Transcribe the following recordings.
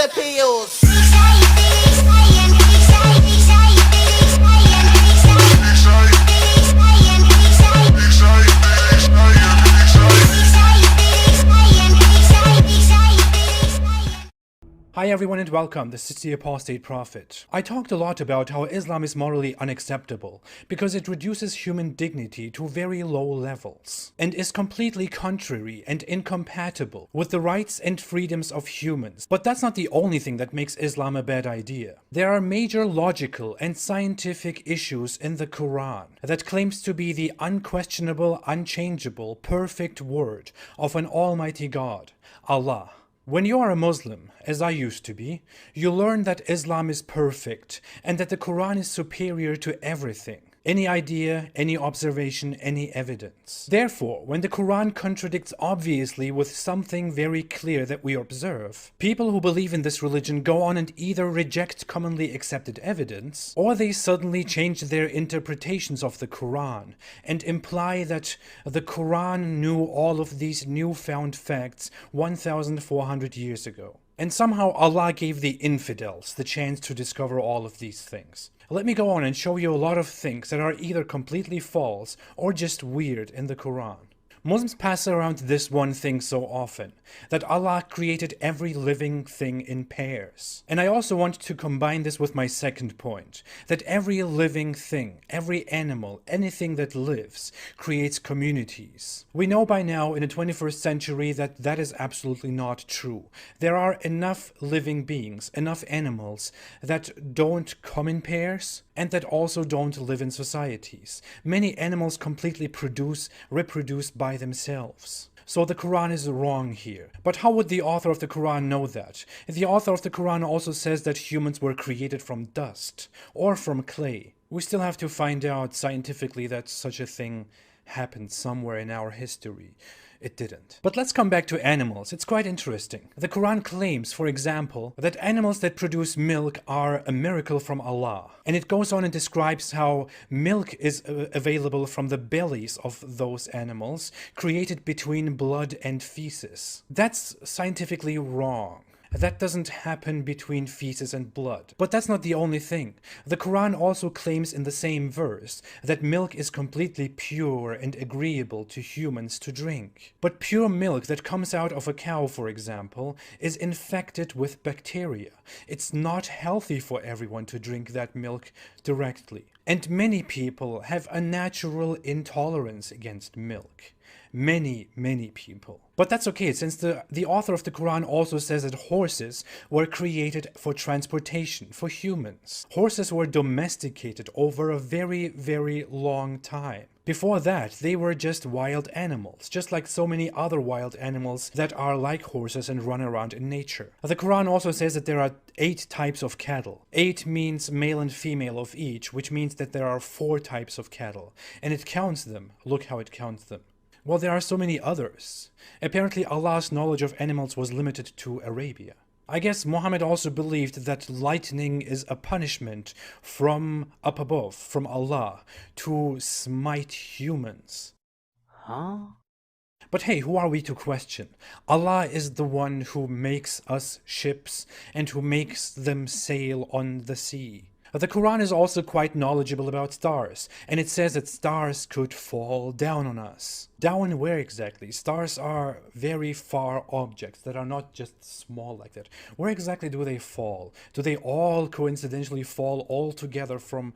the pills. Hi everyone and welcome, this is the Apostate Prophet. I talked a lot about how Islam is morally unacceptable because it reduces human dignity to very low levels and is completely contrary and incompatible with the rights and freedoms of humans. But that's not the only thing that makes Islam a bad idea. There are major logical and scientific issues in the Quran that claims to be the unquestionable, unchangeable, perfect word of an almighty God, Allah. When you are a Muslim, as I used to be, you learn that Islam is perfect and that the Quran is superior to everything. Any idea, any observation, any evidence. Therefore, when the Quran contradicts obviously with something very clear that we observe, people who believe in this religion go on and either reject commonly accepted evidence, or they suddenly change their interpretations of the Quran and imply that the Quran knew all of these newfound facts 1,400 years ago. And somehow Allah gave the infidels the chance to discover all of these things. Let me go on and show you a lot of things that are either completely false or just weird in the Quran. Muslims pass around this one thing so often, that Allah created every living thing in pairs. And I also want to combine this with my second point, that every living thing, every animal, anything that lives, creates communities. We know by now in the 21st century that that is absolutely not true. There are enough living beings, enough animals that don't come in pairs and that also don't live in societies. Many animals completely reproduce by themselves. So the Quran is wrong here. But how would the author of the Quran know that? The author of the Quran also says that humans were created from dust or from clay. We still have to find out scientifically that such a thing happened somewhere in our history. It didn't. But let's come back to animals. It's quite interesting. The Quran claims, for example, that animals that produce milk are a miracle from Allah. And it goes on and describes how milk is available from the bellies of those animals, created between blood and feces. That's scientifically wrong. That doesn't happen between feces and blood. But that's not the only thing. The Quran also claims in the same verse that milk is completely pure and agreeable to humans to drink. But pure milk that comes out of a cow, for example, is infected with bacteria. It's not healthy for everyone to drink that milk directly. And many people have a natural intolerance against milk. Many people. But that's okay, since the author of the Quran also says that horses were created for transportation, for humans. Horses were domesticated over a very long time. Before that, they were just wild animals, just like so many other wild animals that are like horses and run around in nature. The Quran also says that there are 8 types of cattle. 8 means male and female of each, which means that there are 4 types of cattle. And it counts them. Look how it counts them. Well, there are so many others. Apparently Allah's knowledge of animals was limited to Arabia. I guess Muhammad also believed that lightning is a punishment from up above, from Allah, to smite humans. Huh? But hey, who are we to question? Allah is the one who makes us ships and who makes them sail on the sea. The Quran is also quite knowledgeable about stars, and it says that stars could fall down on us. Down where exactly? Stars are very far objects that are not just small like that. Where exactly do they fall? Do they all coincidentally fall all together from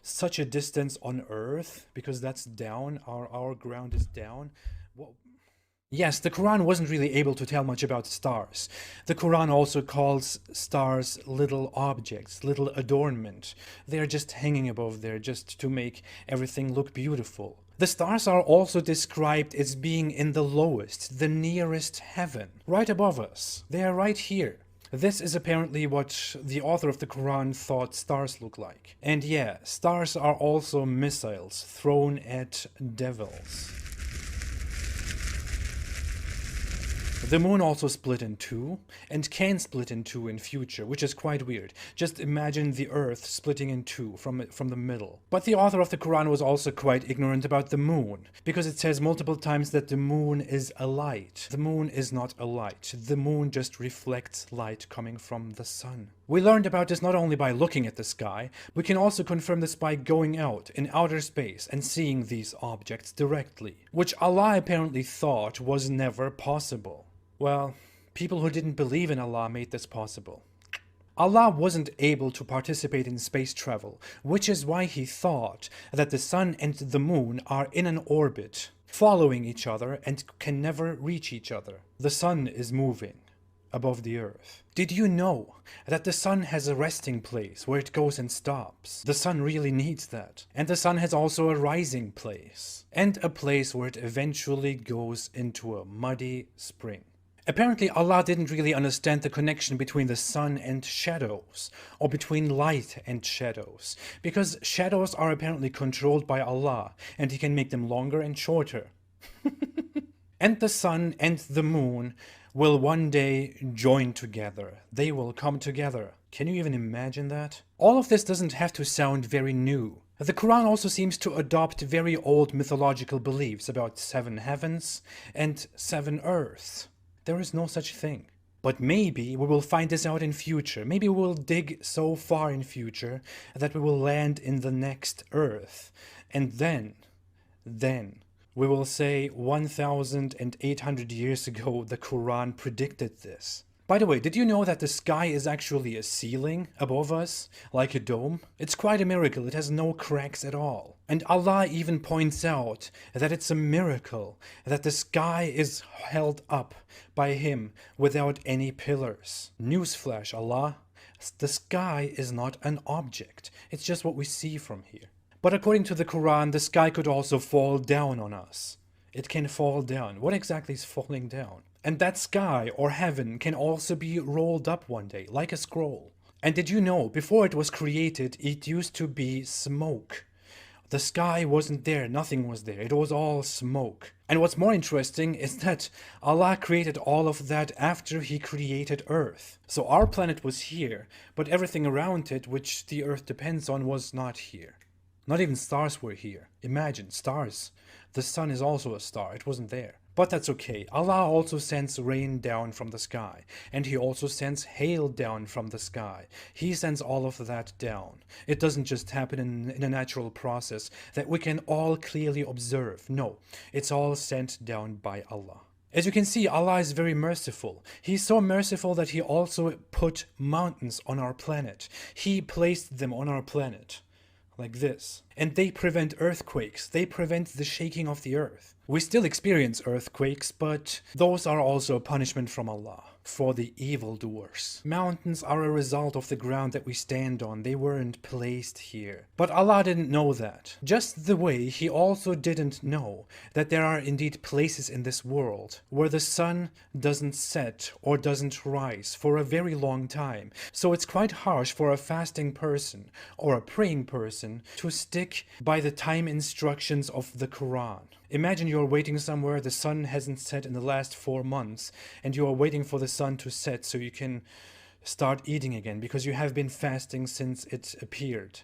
such a distance on Earth? Because that's down, our ground is down. Well, yes, the Quran wasn't really able to tell much about stars. The Quran also calls stars little objects, little adornment. They are just hanging above there just to make everything look beautiful. The stars are also described as being in the lowest, the nearest heaven, right above us. They are right here. This is apparently what the author of the Quran thought stars look like. And yeah, stars are also missiles thrown at devils. The moon also split in two, and can split in two in future, which is quite weird. Just imagine the earth splitting in two from the middle. But the author of the Quran was also quite ignorant about the moon, because it says multiple times that the moon is a light. The moon is not a light. The moon just reflects light coming from the sun. We learned about this not only by looking at the sky, we can also confirm this by going out in outer space and seeing these objects directly, which Allah apparently thought was never possible. Well, people who didn't believe in Allah made this possible. Allah wasn't able to participate in space travel, which is why he thought that the sun and the moon are in an orbit, following each other and can never reach each other. The sun is moving above the earth. Did you know that the sun has a resting place where it goes and stops? The sun really needs that. And the sun has also a rising place, and a place where it eventually goes into a muddy spring. Apparently Allah didn't really understand the connection between the sun and shadows, or between light and shadows, because shadows are apparently controlled by Allah, and he can make them longer and shorter. And the sun and the moon will one day join together. They will come together. Can you even imagine that? All of this doesn't have to sound very new. The Quran also seems to adopt very old mythological beliefs about 7 heavens and 7 earths. There is no such thing. But maybe we will find this out in future. Maybe we will dig so far in future that we will land in the next earth. And then we will say 1,800 years ago the Quran predicted this. By the way, did you know that the sky is actually a ceiling above us, like a dome? It's quite a miracle, it has no cracks at all. And Allah even points out that it's a miracle that the sky is held up by Him without any pillars. Newsflash, Allah, the sky is not an object, it's just what we see from here. But according to the Quran, the sky could also fall down on us. It can fall down. What exactly is falling down? And that sky or heaven can also be rolled up one day, like a scroll. And did you know, before it was created, it used to be smoke. The sky wasn't there, nothing was there, it was all smoke. And what's more interesting is that Allah created all of that after He created Earth. So our planet was here, but everything around it, which the Earth depends on, was not here. Not even stars were here. Imagine, stars. The sun is also a star, it wasn't there. But that's okay. Allah also sends rain down from the sky, and He also sends hail down from the sky. He sends all of that down. It doesn't just happen in a natural process that we can all clearly observe. No, it's all sent down by Allah. As you can see, Allah is very merciful. He's so merciful that He also put mountains on our planet. He placed them on our planet. Like this. And they prevent earthquakes. They prevent the shaking of the earth. We still experience earthquakes, but those are also a punishment from Allah for the evildoers. Mountains are a result of the ground that we stand on. They weren't placed here. But Allah didn't know that. Just the way He also didn't know that there are indeed places in this world where the sun doesn't set or doesn't rise for a very long time. So it's quite harsh for a fasting person or a praying person to stick by the time instructions of the Quran. Imagine you're waiting somewhere, the sun hasn't set in the last 4 months, and you are waiting for the sun to set so you can start eating again because you have been fasting since it appeared.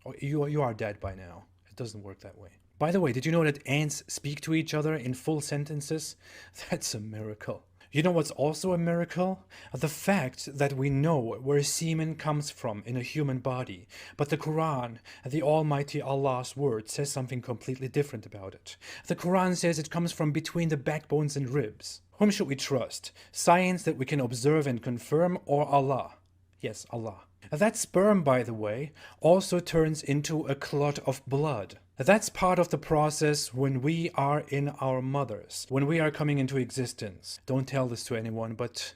Or you are dead by now. It doesn't work that way. By the way, did you know that ants speak to each other in full sentences? That's a miracle. You know what's also a miracle? The fact that we know where semen comes from in a human body, but the Quran, the Almighty Allah's word, says something completely different about it. The Quran says it comes from between the backbones and ribs. Whom should we trust? Science that we can observe and confirm, or Allah? Yes, Allah. That sperm, by the way, also turns into a clot of blood. That's part of the process when we are in our mothers, when we are coming into existence. Don't tell this to anyone, but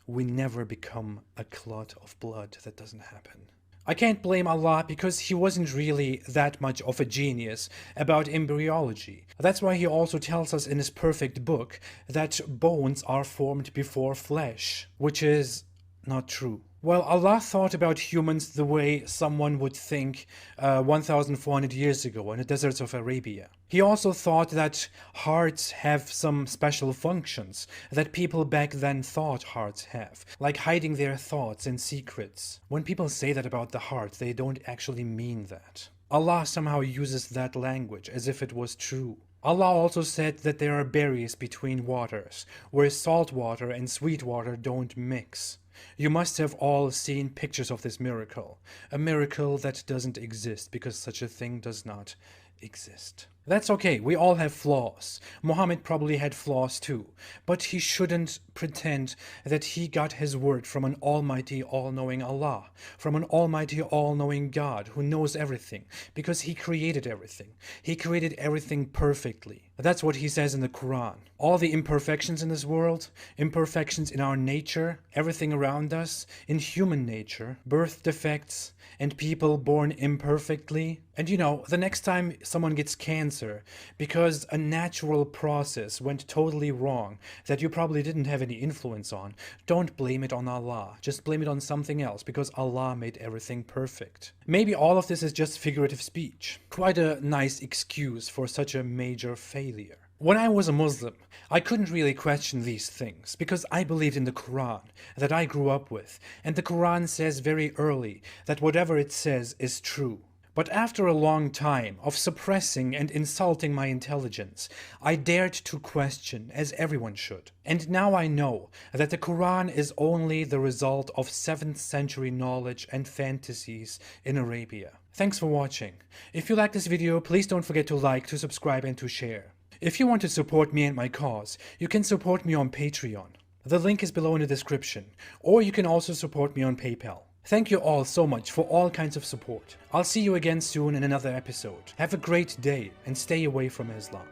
we never become a clot of blood. That doesn't happen. I can't blame Allah because He wasn't really that much of a genius about embryology. That's why He also tells us in His perfect book that bones are formed before flesh, which is not true. Well, Allah thought about humans the way someone would think 1,400 years ago in the deserts of Arabia. He also thought that hearts have some special functions that people back then thought hearts have, like hiding their thoughts and secrets. When people say that about the heart, they don't actually mean that. Allah somehow uses that language as if it was true. Allah also said that there are barriers between waters, where salt water and sweet water don't mix. You must have all seen pictures of this miracle, a miracle that doesn't exist because such a thing does not exist. That's okay, we all have flaws. Muhammad probably had flaws too, but he shouldn't pretend that he got his word from an almighty, all-knowing Allah, from an almighty, all-knowing God who knows everything, because he created everything. He created everything perfectly. That's what he says in the Quran. All the imperfections in this world, imperfections in our nature, everything around us, in human nature, birth defects, and people born imperfectly. And you know, the next time someone gets cancer because a natural process went totally wrong that you probably didn't have any influence on, don't blame it on Allah. Just blame it on something else because Allah made everything perfect. Maybe all of this is just figurative speech. Quite a nice excuse for such a major failure. When I was a Muslim, I couldn't really question these things because I believed in the Quran that I grew up with, and the Quran says very early that whatever it says is true. But after a long time of suppressing and insulting my intelligence, I dared to question, as everyone should. And now I know that the Quran is only the result of 7th century knowledge and fantasies in Arabia. Thanks for watching. If you like this video, please don't forget to like, to subscribe, and to share. If you want to support me and my cause, you can support me on Patreon. The link is below in the description, or you can also support me on PayPal. Thank you all so much for all kinds of support. I'll see you again soon in another episode. Have a great day and stay away from Islam.